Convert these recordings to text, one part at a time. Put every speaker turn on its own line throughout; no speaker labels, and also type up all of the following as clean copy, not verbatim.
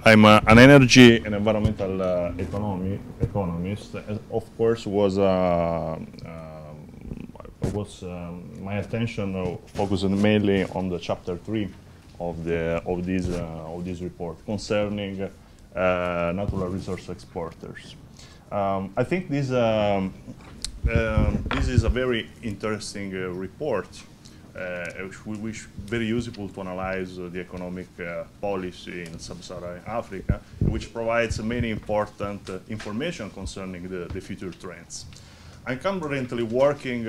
I'm an energy and environmental economist. Of course, my attention focused mainly on the chapter 3 of this report concerning natural resource exporters. I think this is a very interesting report, which is very useful to analyze the economic policy in sub-Saharan Africa, which provides many important information concerning the future trends. I'm currently working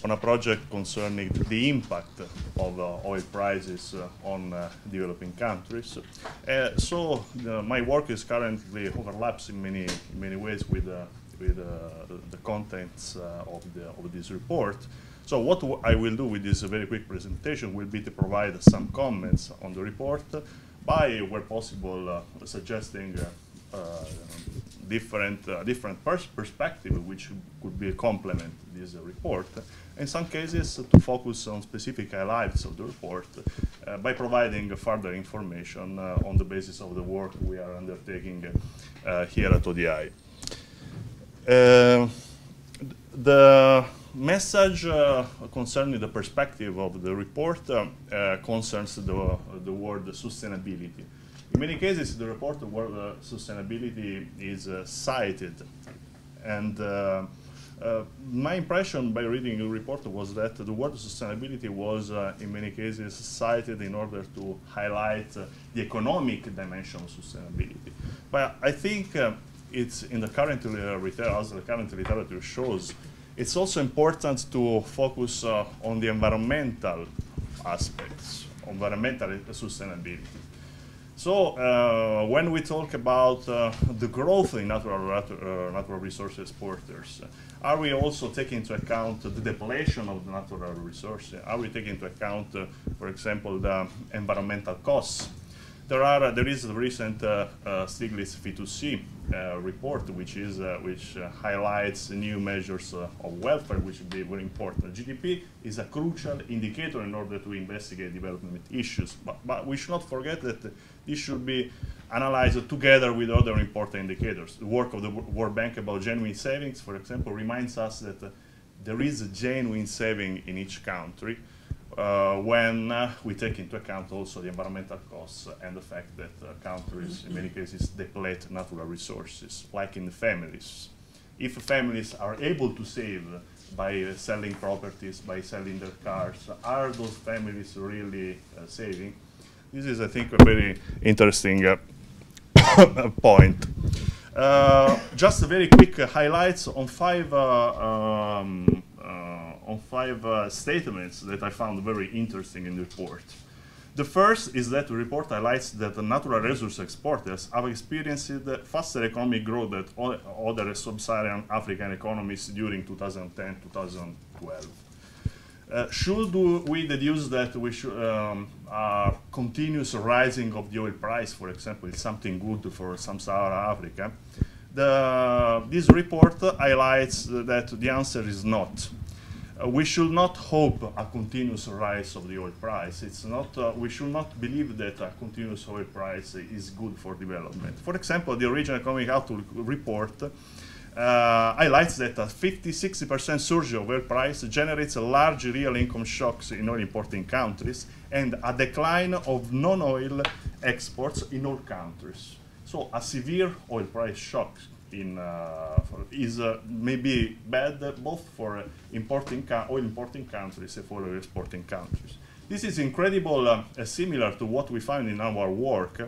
on a project concerning the impact of oil prices on developing countries. My work is currently overlaps in many ways with the contents of this report. So what I will do with this very quick presentation will be to provide some comments on the report by, where possible, suggesting different perspective which could be complement this report. In some cases, to focus on specific highlights of the report by providing further information on the basis of the work we are undertaking here at ODI. The message concerning the perspective of the report concerns the word sustainability. In many cases, the report, the word sustainability is cited. And my impression by reading the report was that the word sustainability was, in many cases, cited in order to highlight the economic dimension of sustainability. But I think it's in the current as the current literature shows, it's also important to focus on the environmental aspects, environmental sustainability. So when we talk about the growth in natural resource exporters, are we also taking into account the depletion of the natural resources? Are we taking into account, for example, the environmental costs? There is a recent Stiglitz F2C report, which highlights new measures of welfare, which would be very important. GDP is a crucial indicator in order to investigate development issues, but we should not forget that this should be analyzed together with other important indicators. The work of the World Bank about genuine savings, for example, reminds us that there is a genuine saving in each country, when we take into account also the environmental costs and the fact that countries, in many cases, deplete natural resources, like in the families. If families are able to save by selling properties, by selling their cars, are those families really saving? This is, I think, a very interesting point. Just a very quick highlights on five statements that I found very interesting in the report. The first is that the report highlights that the natural resource exporters have experienced faster economic growth than other sub-Saharan African economies during 2010-2012. Should we deduce that we should continuous rising of the oil price, for example, is something good for sub-Saharan Africa? This report highlights that the answer is not. We should not hope a continuous rise of the oil price. It's not. We should not believe that a continuous oil price is good for development. For example, the Regional Economic Outlook report highlights that a 50–60% surge of oil price generates a large real income shocks in oil importing countries and a decline of non-oil exports in all countries. So a severe oil price shock is maybe bad both for oil importing countries and for oil exporting countries. This is incredible, similar to what we find in our work,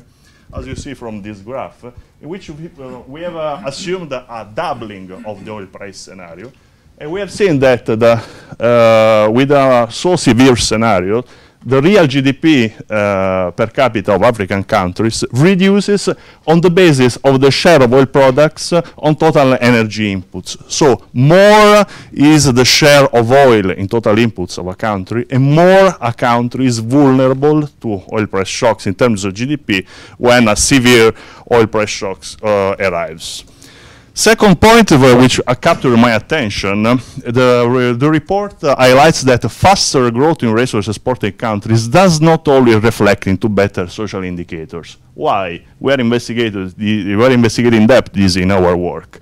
as you see from this graph, in which we have assumed a doubling of the oil price scenario. And we have seen that with a so severe scenario, the real GDP per capita of African countries reduces on the basis of the share of oil products on total energy inputs. So more is the share of oil in total inputs of a country, and more a country is vulnerable to oil price shocks in terms of GDP when a severe oil price shocks arrives. Second point which captured my attention, the report highlights that faster growth in resource-exporting countries does not only reflect into better social indicators. Why? We are investigating in depth this in our work.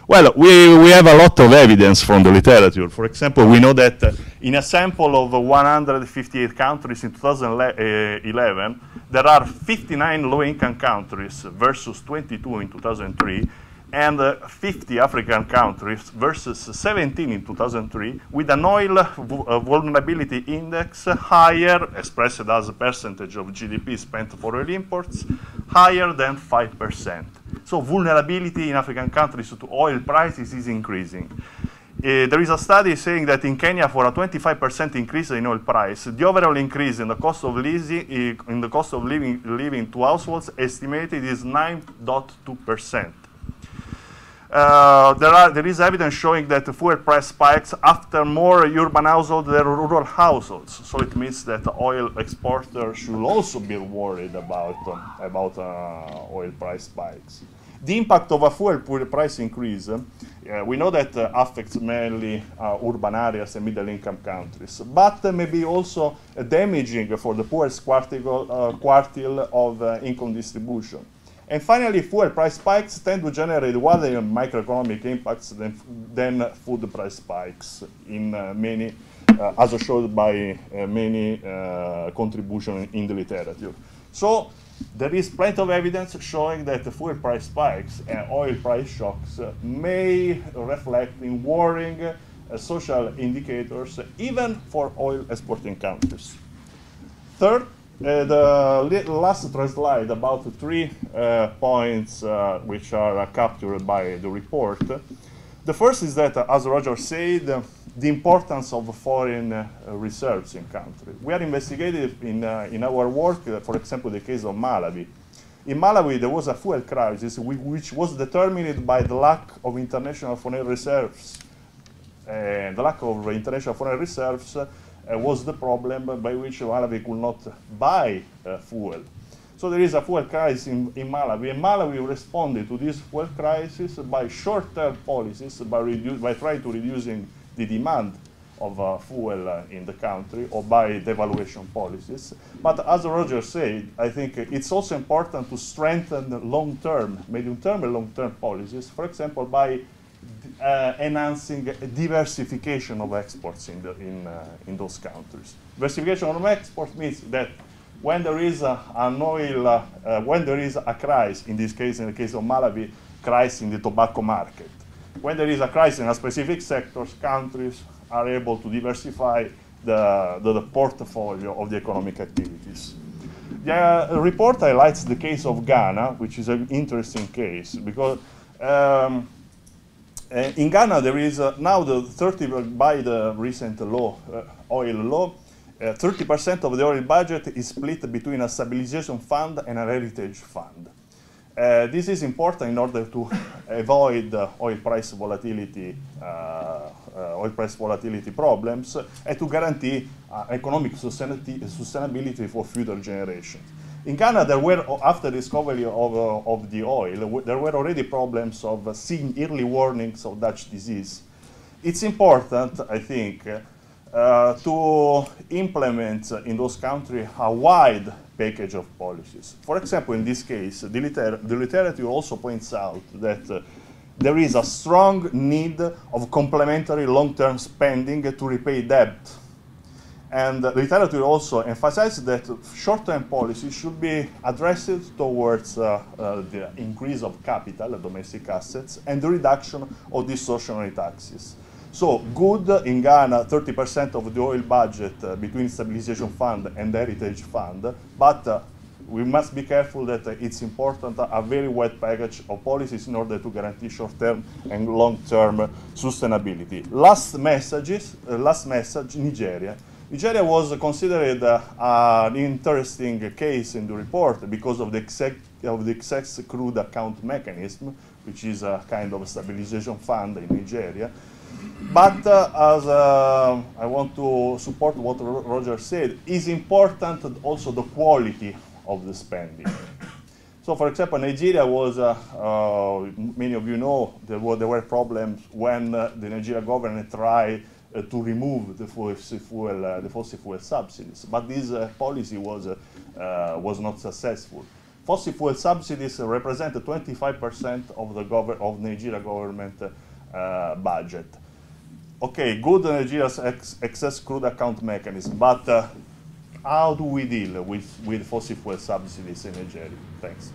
Well, we have a lot of evidence from the literature. For example, we know that in a sample of 158 countries in 2011, there are 59 low-income countries versus 22 in 2003, and 50 African countries versus 17 in 2003, with an oil vulnerability index higher, expressed as a percentage of GDP spent for oil imports, higher than 5%. So vulnerability in African countries to oil prices is increasing. There is a study saying that in Kenya, for a 25% increase in oil price, the overall increase in the cost of living to households estimated is 9.2%. There is evidence showing that the fuel price spikes after more urban households than rural households. So it means that oil exporters should also be worried about oil price spikes. The impact of a fuel price increase, we know that affects mainly urban areas and middle-income countries, but may be also damaging for the poorest quartile of income distribution. And finally, fuel price spikes tend to generate wider microeconomic impacts than food price spikes in many, as showed by many contributions in the literature. So there is plenty of evidence showing that the fuel price spikes and oil price shocks may reflect in worrying social indicators, even for oil exporting countries. Third, the last slide about the 3 points which are captured by the report. The first is that, as Roger said, the importance of foreign reserves in country. We are investigating in our work, for example, the case of Malawi. In Malawi, there was a fuel crisis which was determined by the lack of international foreign reserves. And the lack of international foreign reserves was the problem by which Malawi could not buy fuel. So there is a fuel crisis in Malawi, and Malawi responded to this fuel crisis by short-term policies, by trying to reducing the demand of fuel in the country, or by devaluation policies. But as Roger said, I think it's also important to strengthen the long-term, medium-term and long-term policies, for example, by enhancing diversification of exports in those countries. Diversification of exports means that when there is when there is a crisis, in this case, in the case of Malawi, crisis in the tobacco market, when there is a crisis in a specific sector, countries are able to diversify the portfolio of the economic activities. The report highlights the case of Ghana, which is an interesting case, because in Ghana, there is now by the recent law, oil law, 30% of the oil budget is split between a stabilization fund and a heritage fund. This is important in order to avoid oil price volatility problems, and to guarantee economic sustainability for future generations. In Ghana, there were, after the discovery of the oil, there were already problems of seeing early warnings of Dutch disease. It's important, I think, to implement in those countries a wide package of policies. For example, in this case, the literature also points out that there is a strong need of complementary long-term spending to repay debt. And the literature also emphasizes that short-term policies should be addressed towards the increase of capital, domestic assets, and the reduction of distortionary taxes. So good in Ghana, 30% of the oil budget between stabilization fund and heritage fund, but we must be careful that it's important a very wide package of policies in order to guarantee short-term and long-term sustainability. Last message, Nigeria. Nigeria was considered an interesting case in the report because of the excess crude account mechanism, which is a kind of stabilization fund in Nigeria. But as I want to support what Roger said, is important also the quality of the spending. So, for example, Nigeria was, many of you know, there were problems when the Nigeria government tried to remove the fossil fuel subsidies, but this policy was not successful. Fossil fuel subsidies represent 25% of the Nigeria government budget. Okay, good Nigeria's excess crude account mechanism, but how do we deal with fossil fuel subsidies in Nigeria? Thanks.